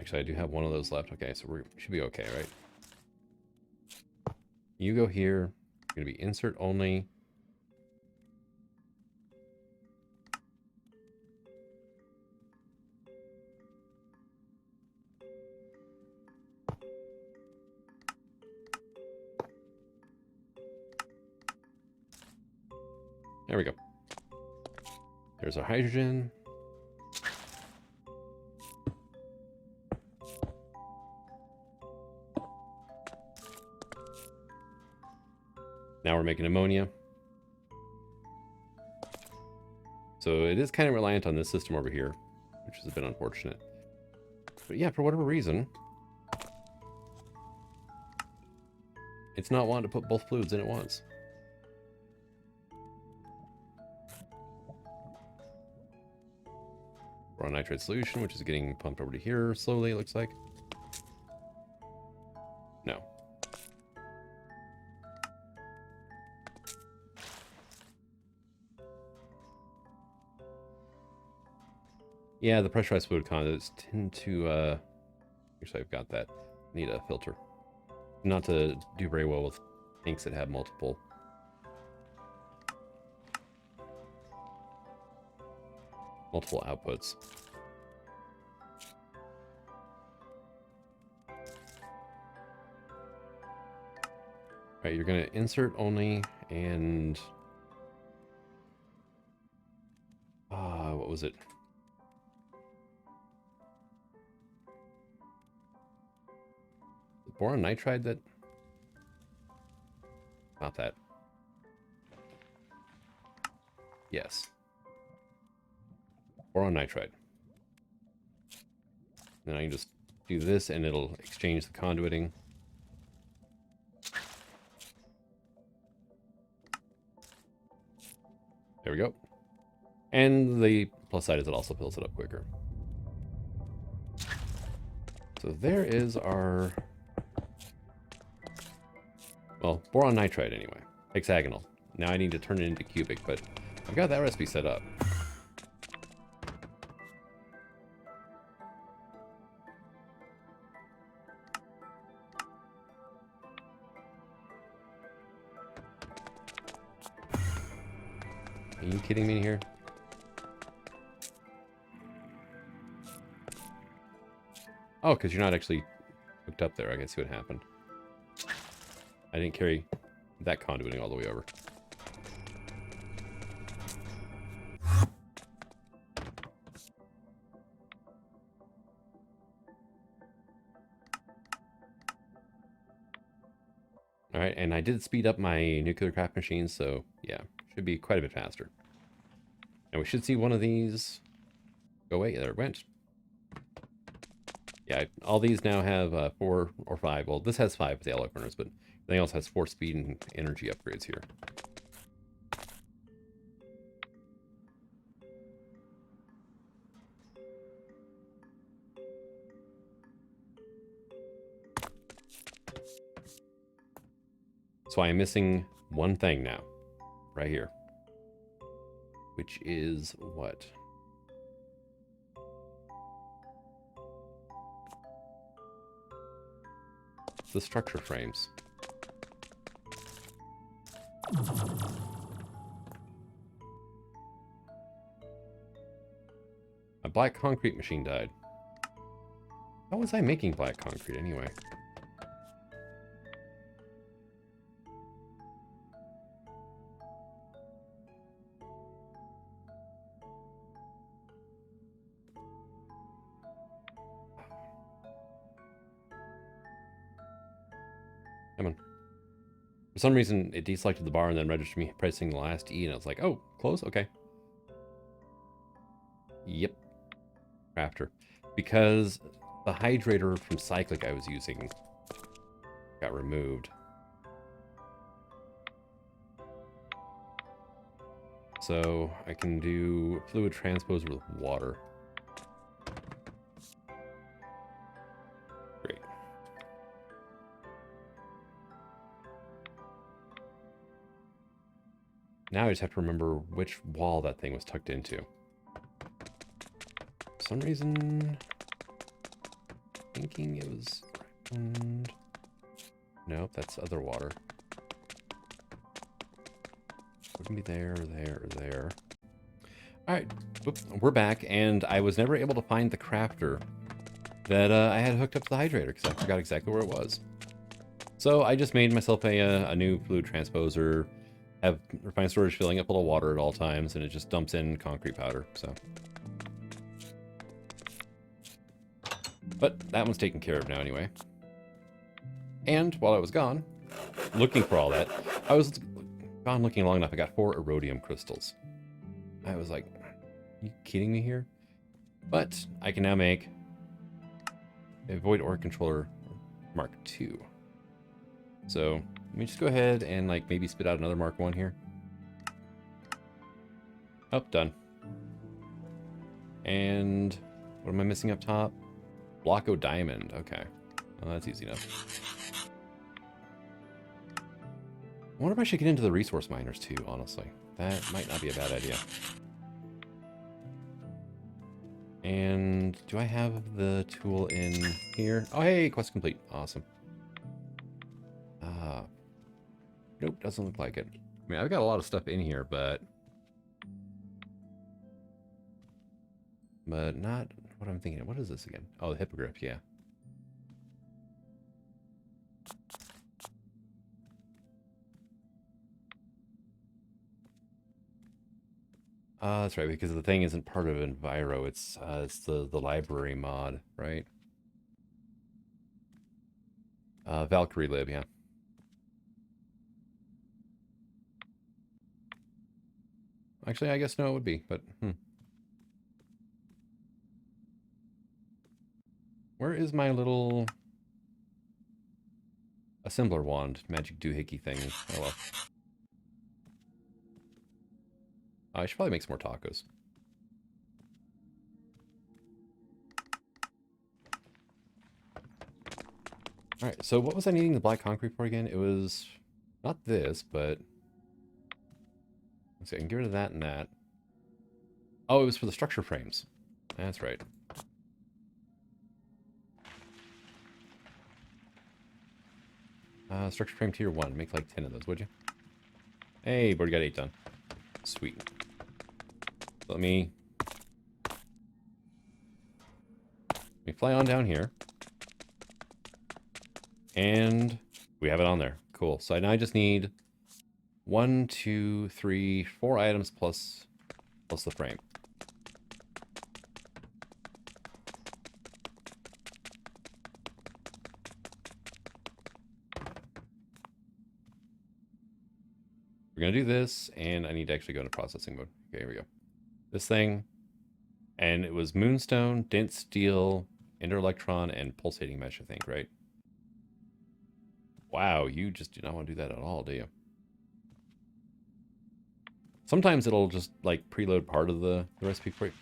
Speaker 1: Actually, I do have one of those left. Okay, so we should be okay, right? You go here. You're going to be insert only. There we go. There's our hydrogen. Now we're making ammonia. So it is kind of reliant on this system over here, which is a bit unfortunate. But yeah, for whatever reason, it's not wanting to put both fluids in at once. Boron nitride solution, which is getting pumped over to here slowly, it looks like. No. Yeah, the pressurized fluid conduits tend to, actually I've got that. Need a filter. Not to do very well with tanks that have multiple outputs. Right, you're going to insert only and... what was it? The boron nitride that... Not that. Yes. Boron nitride. Then I can just do this and it'll exchange the conduiting. There we go. And the plus side is it also fills it up quicker. So there is our... Well, boron nitride anyway. Hexagonal. Now I need to turn it into cubic, but I've got that recipe set up. Are you kidding me here? Oh, because you're not actually hooked up there. I can see what happened. I didn't carry that conduiting all the way over. All right, and I did speed up my nuclear craft machine, so yeah, should be quite a bit faster. And we should see one of these go away. There it went. Yeah, all these now have 4 or 5. Well, this has 5 with the alloy furnace, but everything else has 4 speed and energy upgrades here. So I am missing one thing now, right here, which is what? The structure frames. A black concrete machine died. How was I making black concrete anyway? Come on. For some reason, it deselected the bar and then registered me pressing the last E, and I was like, oh, close? Okay. Yep. Crafter. Because the hydrator from Cyclic I was using got removed. So I can do fluid transposer with water. Great. Now I just have to remember which wall that thing was tucked into. For some reason, thinking it was... Nope, that's other water. Wouldn't be there, or there, or there. Alright, we're back, and I was never able to find the crafter that I had hooked up to the hydrator, because I forgot exactly where it was. So I just made myself a new fluid transposer, have refined storage filling up full of water at all times, and it just dumps in concrete powder, so. But that one's taken care of now anyway. And while I was gone, looking for all that, I was gone looking long enough, I got 4 erodium crystals. I was like, are you kidding me here? But I can now make a Void Ore Controller Mark II. So let me just go ahead and like maybe spit out another Mark I here. Oh, done. And what am I missing up top? Blocko Diamond. Okay. Well, that's easy enough. I wonder if I should get into the resource miners too, honestly. That might not be a bad idea. And do I have the tool in here? Oh, hey, quest complete. Awesome. Nope, doesn't look like it. I mean, I've got a lot of stuff in here, but not what I'm thinking. What is this again? Oh, the hippogriff, yeah. That's right, because the thing isn't part of Enviro. It's the library mod, right? Valkyrie Lib, yeah. Actually, I guess no, it would be, but Where is my little assembler wand, magic doohickey thing? Oh well. I should probably make some more tacos. Alright, so what was I needing the black concrete for again? It was not this, but let's see, I can get rid of that and that. Oh, it was for the structure frames. That's right. Structure frame tier 1. Make like 10 of those, would you? Hey, you've already got 8 done. Sweet. Let me fly on down here. And we have it on there. Cool. So now I just need 1, 2, 3, 4 items plus the frame. We're gonna do this, and I need to actually go into processing mode. Okay, here we go. This thing, and it was moonstone, dense steel, ender electron, and pulsating mesh, I think, right? Wow, you just do not want to do that at all, do you? Sometimes it'll just, like, preload part of the recipe for you.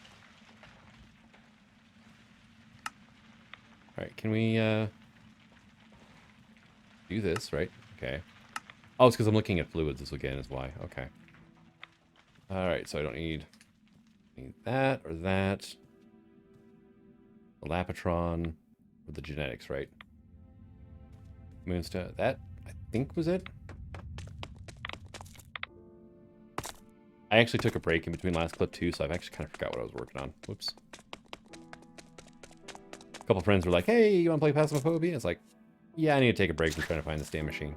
Speaker 1: Alright, can we, do this, right? Okay. Oh, it's because I'm looking at fluids. This again is why. Okay. Alright, so I don't need that or that. The Lapatron or the genetics, right? Moonstone. That, I think, was it. I actually took a break in between last clip, too, so I've actually kind of forgot what I was working on. Whoops. A couple friends were like, hey, you want to play Phasmophobia? It's like, yeah, I need to take a break from trying to find this damn machine.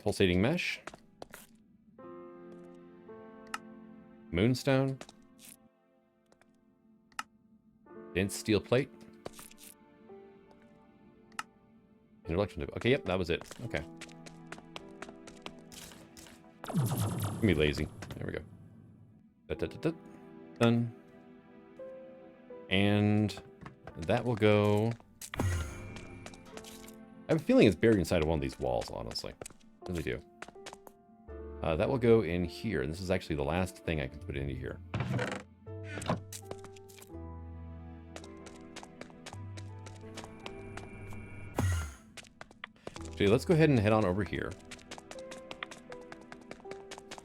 Speaker 1: Pulsating mesh. Moonstone. Dense steel plate. Introduction to... Okay, yep, that was it. Okay. Let me lazy. There we go. Done. And that will go... I have a feeling it's buried inside of one of these walls, honestly. I really do. That will go in here. And this is actually the last thing I can put into here. Okay, let's go ahead and head on over here.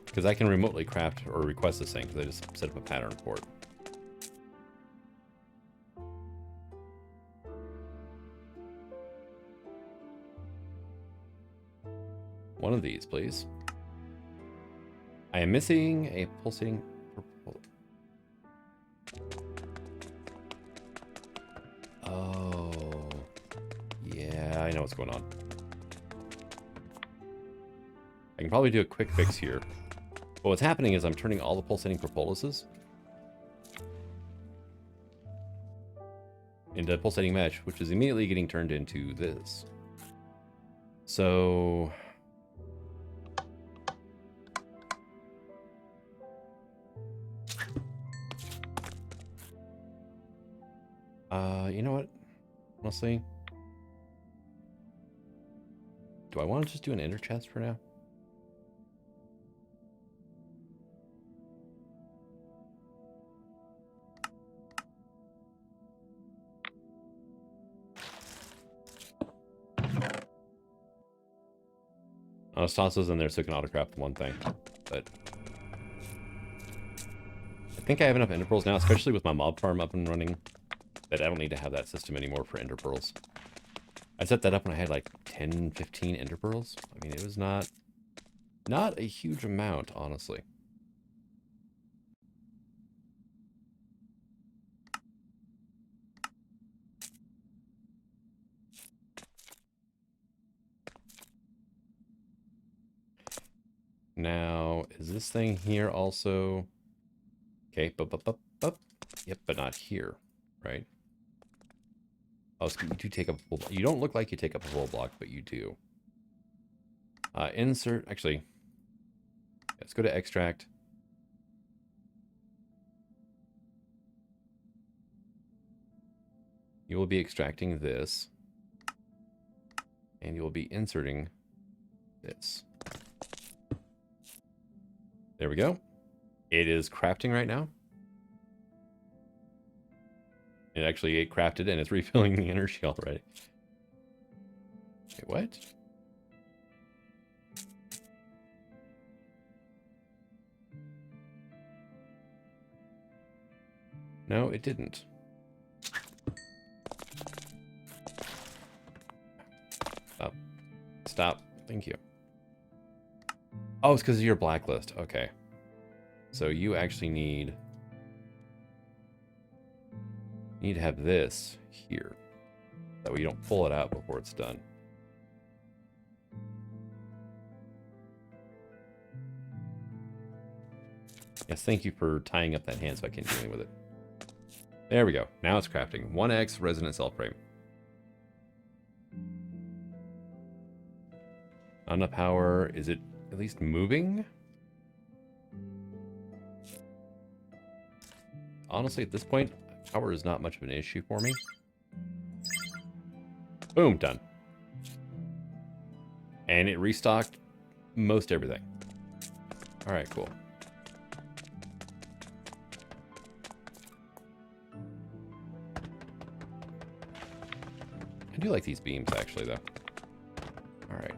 Speaker 1: Because I can remotely craft or request this thing, because I just set up a pattern for it. One of these, please. I am missing a pulsating purple. Oh. Yeah, I know what's going on. I can probably do a quick fix here. But what's happening is I'm turning all the pulsating propulsuses into pulsating mesh, which is immediately getting turned into this. So... you know what? Honestly, do I want to just do an ender chest for now? I'll just toss those in there so I can autocraft one thing. But I think I have enough ender pearls now, especially with my mob farm up and running, that I don't need to have that system anymore for ender pearls. I set that up when I had like 10, 15 ender pearls. I mean, it was not a huge amount, honestly. Now, is this thing here also... Okay, yep, but not here, right? Oh, so you do take up a full... You don't look like you take up a full block, but you do. Insert... Actually, let's go to extract. You will be extracting this. And you will be inserting this. There we go. It is crafting right now. It actually crafted and it's refilling the energy already. Wait, what? No, it didn't. Stop. Stop. Thank you. Oh, it's because of your blacklist. Okay. So you actually need to have this here. That way you don't pull it out before it's done. Yes, thank you for tying up that hand so I can deal with it. There we go. Now it's crafting. 1x resonant cell frame. Not enough power. Is it at least moving? Honestly, at this point, power is not much of an issue for me. Boom, done. And it restocked most everything. All right, cool. I do like these beams, actually, though. All right.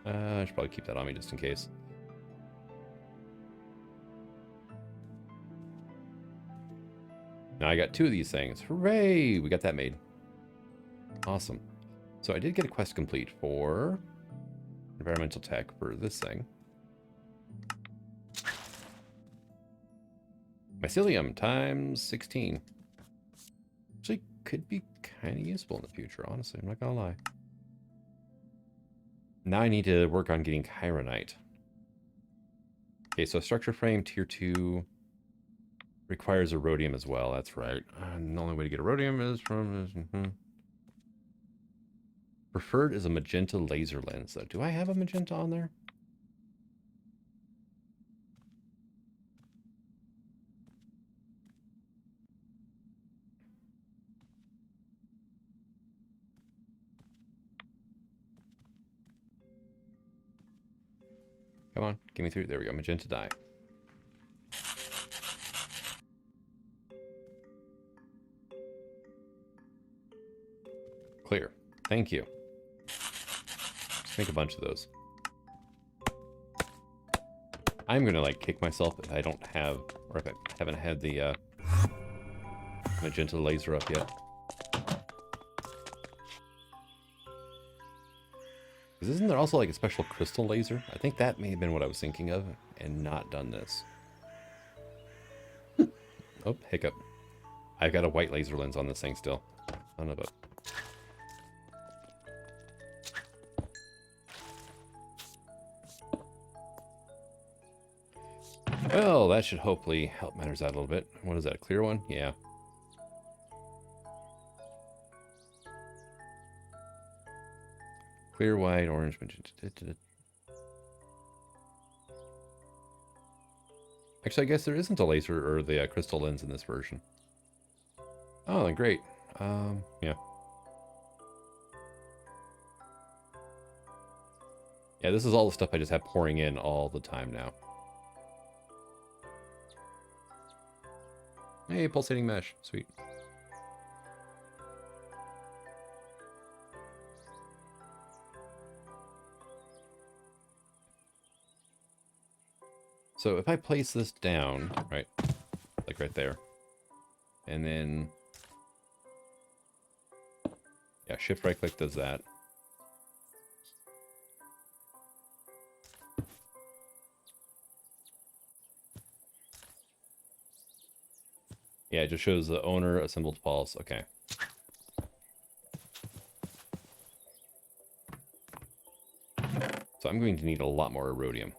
Speaker 1: I should probably keep that on me just in case. Now I got 2 of these things. Hooray! We got that made. Awesome. So I did get a quest complete for environmental tech for this thing. Mycelium times 16. Actually, could be kind of useful in the future, honestly. I'm not gonna lie. Now I need to work on getting chironite. Okay, so structure frame tier 2 requires a rhodium as well. That's right. And the only way to get a rhodium is from... Preferred is a magenta laser lens. So do I have a magenta on there? Come on, get me through. There we go. Magenta dye. Clear. Thank you. Let's make a bunch of those. I'm gonna like kick myself if I don't have, or if I haven't had the magenta laser up yet. Because isn't there also like a special crystal laser? I think that may have been what I was thinking of and not done this. Oh, hiccup. I've got a white laser lens on this thing still. Son of a... Well, that should hopefully help matters out a little bit. What is that, a clear one? Yeah. Clear, white, orange, magenta. Actually, I guess there isn't a laser or the crystal lens in this version. Oh, then great. Yeah. Yeah, this is all the stuff I just have pouring in all the time now. Hey, pulsating mesh. Sweet. So if I place this down, right, like right there, and then, yeah, shift right click does that. Yeah, it just shows the owner assembled pulse. Okay. So I'm going to need a lot more rhodium.